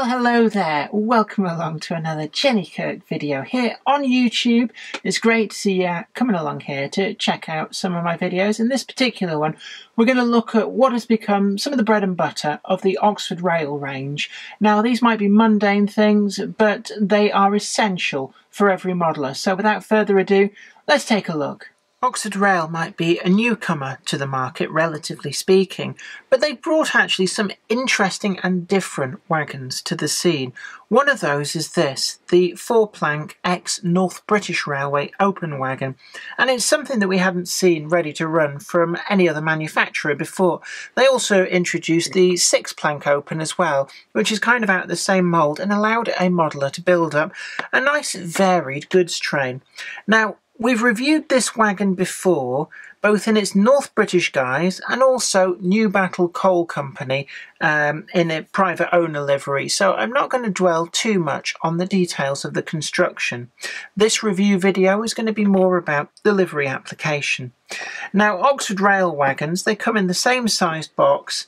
Hello there, welcome along to another Jenny Kirk video here on YouTube. It's great to see you coming along here to check out some of my videos. In this particular one, we're going to look at what has become some of the bread and butter of the Oxford Rail range. Now, these might be mundane things, but they are essential for every modeller. So without further ado, let's take a look. Oxford Rail might be a newcomer to the market, relatively speaking, but they brought actually some interesting and different wagons to the scene. One of those is this, the 4-plank ex-North British Railway open wagon, and it's something that we hadn't seen ready to run from any other manufacturer before. They also introduced the 6-plank open as well, which is kind of out of the same mould and allowed a modeller to build up a nice varied goods train. Now, we've reviewed this wagon before, both in its North British guise and also New Battle Coal Company in a private owner livery, so I'm not going to dwell too much on the details of the construction. This review video is going to be more about the livery application. Now, Oxford Rail wagons, they come in the same sized box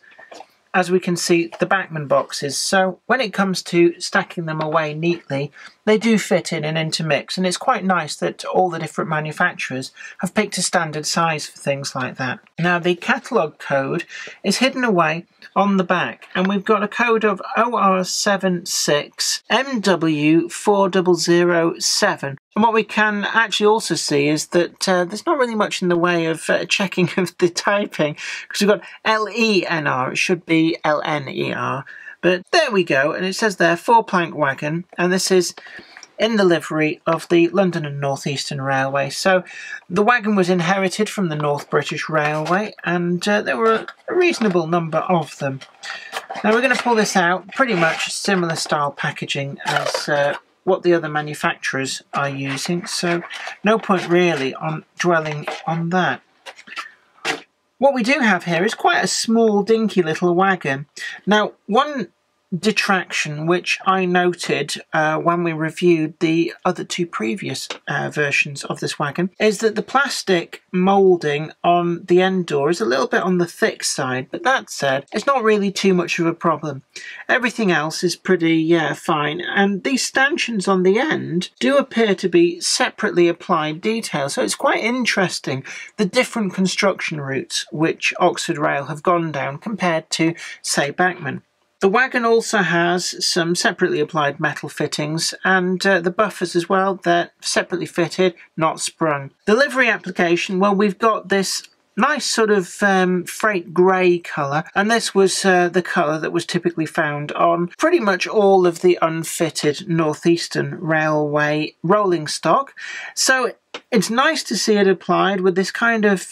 as we can see the Bachmann boxes, so when it comes to stacking them away neatly, they do fit in and intermix, and it's quite nice that all the different manufacturers have picked a standard size for things like that. Now, the catalogue code is hidden away on the back, and we've got a code of OR76MW4007. And what we can actually also see is that there's not really much in the way of checking of the typing, because we've got LENR, it should be LNER. But there we go, and it says there 4-plank wagon, and this is in the livery of the London and North Eastern Railway. So the wagon was inherited from the North British Railway, and there were a reasonable number of them. Now we're going to pull this out, pretty much similar style packaging as what the other manufacturers are using, so no point really on dwelling on that. What we do have here is quite a small, dinky little wagon. Now, one detraction which I noted when we reviewed the other two previous versions of this wagon is that the plastic moulding on the end door is a little bit on the thick side, but that said, it's not really too much of a problem. Everything else is pretty fine, and these stanchions on the end do appear to be separately applied details, so it's quite interesting the different construction routes which Oxford Rail have gone down compared to, say, Bachmann. The wagon also has some separately applied metal fittings, and the buffers as well, they're separately fitted, not sprung. The livery application, well, we've got this nice sort of freight grey colour, and this was the colour that was typically found on pretty much all of the unfitted North Eastern Railway rolling stock. So it's nice to see it applied with this kind of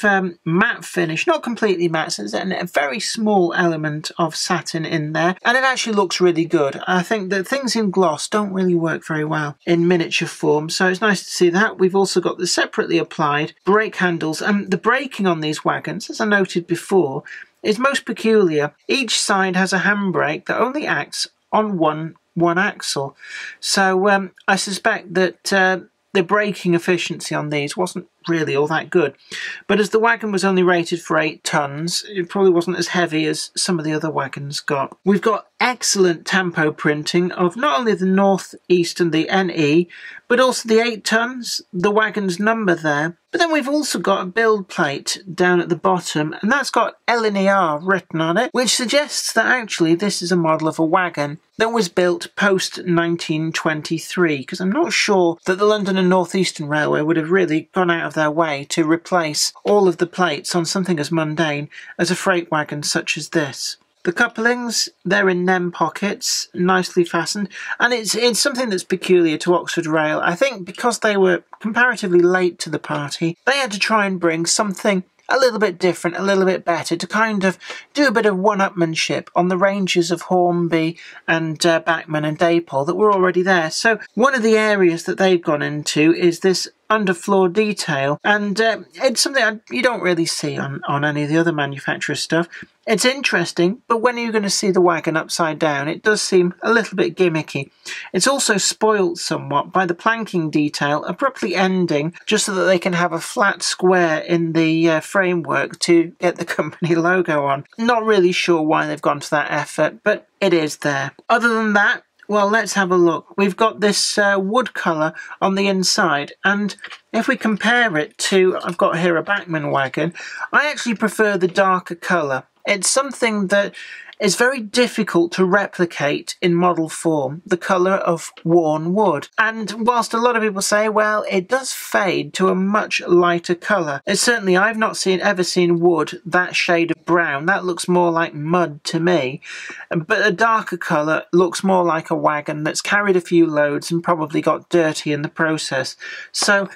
matte finish, not completely matte, so there's a very small element of satin in there, and it actually looks really good. I think that things in gloss don't really work very well in miniature form, so it's nice to see that. We've also got the separately applied brake handles, and the braking on these wagons, as I noted before, is most peculiar. Each side has a handbrake that only acts on one axle, so I suspect that the braking efficiency on these wasn't really all that good. But as the wagon was only rated for 8 tons, it probably wasn't as heavy as some of the other wagons got. We've got excellent tempo printing of not only the North East and the NE, but also the 8 tons, the wagon's number there. But then we've also got a build plate down at the bottom, and that's got LNER written on it, which suggests that actually this is a model of a wagon that was built post-1923, because I'm not sure that the London and North Eastern Railway would have really gone out of their way to replace all of the plates on something as mundane as a freight wagon such as this. The couplings, they're in NEM pockets, nicely fastened, and it's something that's peculiar to Oxford Rail. I think because they were comparatively late to the party, they had to try and bring something a little bit different, a little bit better, to kind of do a bit of one-upmanship on the ranges of Hornby and Bachmann and Dapol that were already there. So one of the areas that they've gone into is this Underfloor Detail, and it's something you don't really see on any of the other manufacturers' stuff. It's interesting, but when you're going to see the wagon upside down, it does seem a little bit gimmicky. It's also spoilt somewhat by the planking detail abruptly ending just so that they can have a flat square in the framework to get the company logo on. Not really sure why they've gone to that effort, but it is there. Other than that, well, let's have a look. We've got this wood colour on the inside, and if we compare it to, I've got here a Bachmann wagon, I actually prefer the darker colour. It's something that is very difficult to replicate in model form, the colour of worn wood. And whilst a lot of people say, well, it does fade to a much lighter colour, it's certainly, I've not ever seen wood that shade of brown. That looks more like mud to me. But a darker colour looks more like a wagon that's carried a few loads and probably got dirty in the process. So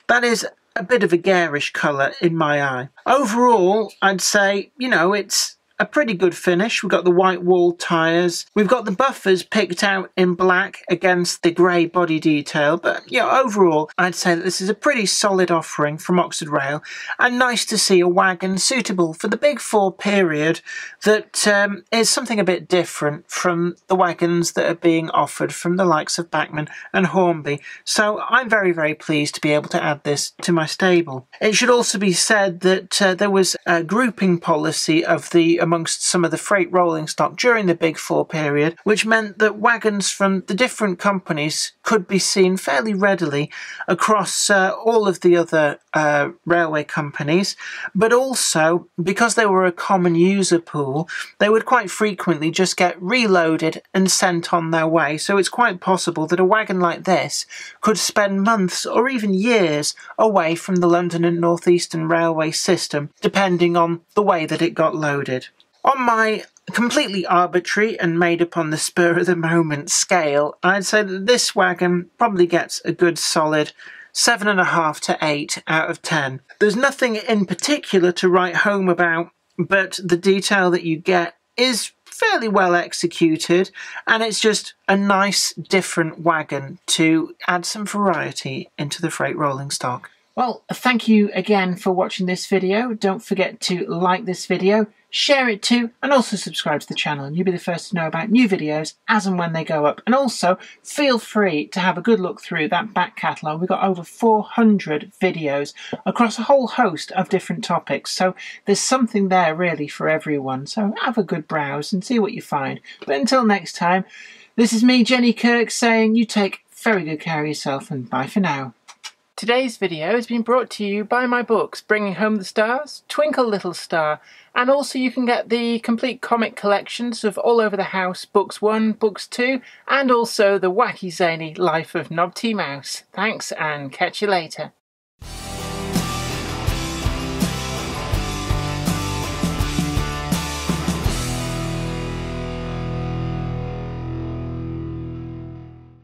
that is a bit of a garish colour in my eye. Overall, I'd say, you know, it's a pretty good finish. We've got the white wall tyres. We've got the buffers picked out in black against the grey body detail. But, you know, overall, I'd say that this is a pretty solid offering from Oxford Rail, and nice to see a wagon suitable for the Big Four period that is something a bit different from the wagons that are being offered from the likes of Bachmann and Hornby. So I'm very, very pleased to be able to add this to my stable. It should also be said that there was a grouping policy of amongst some of the freight rolling stock during the Big Four period, which meant that wagons from the different companies could be seen fairly readily across all of the other railway companies, but also, because they were a common user pool, they would quite frequently just get reloaded and sent on their way. So it's quite possible that a wagon like this could spend months or even years away from the London and North Eastern Railway system, depending on the way that it got loaded. On my completely arbitrary and made up on the spur of the moment scale, I'd say that this wagon probably gets a good solid 7.5 to 8 out of 10. There's nothing in particular to write home about, but the detail that you get is fairly well executed, and it's just a nice different wagon to add some variety into the freight rolling stock. Well, thank you again for watching this video. Don't forget to like this video, share it too, and also subscribe to the channel, and you'll be the first to know about new videos as and when they go up. And also, feel free to have a good look through that back catalogue. We've got over 400 videos across a whole host of different topics, so there's something there really for everyone. So have a good browse and see what you find. But until next time, this is me, Jenny Kirk, saying you take very good care of yourself, and bye for now. Today's video has been brought to you by my books, Bringing Home the Stars, Twinkle Little Star, and also you can get the complete comic collections of All Over the House, Books 1, Books 2, and also the wacky zany Life of Knob T Mouse. Thanks, and catch you later.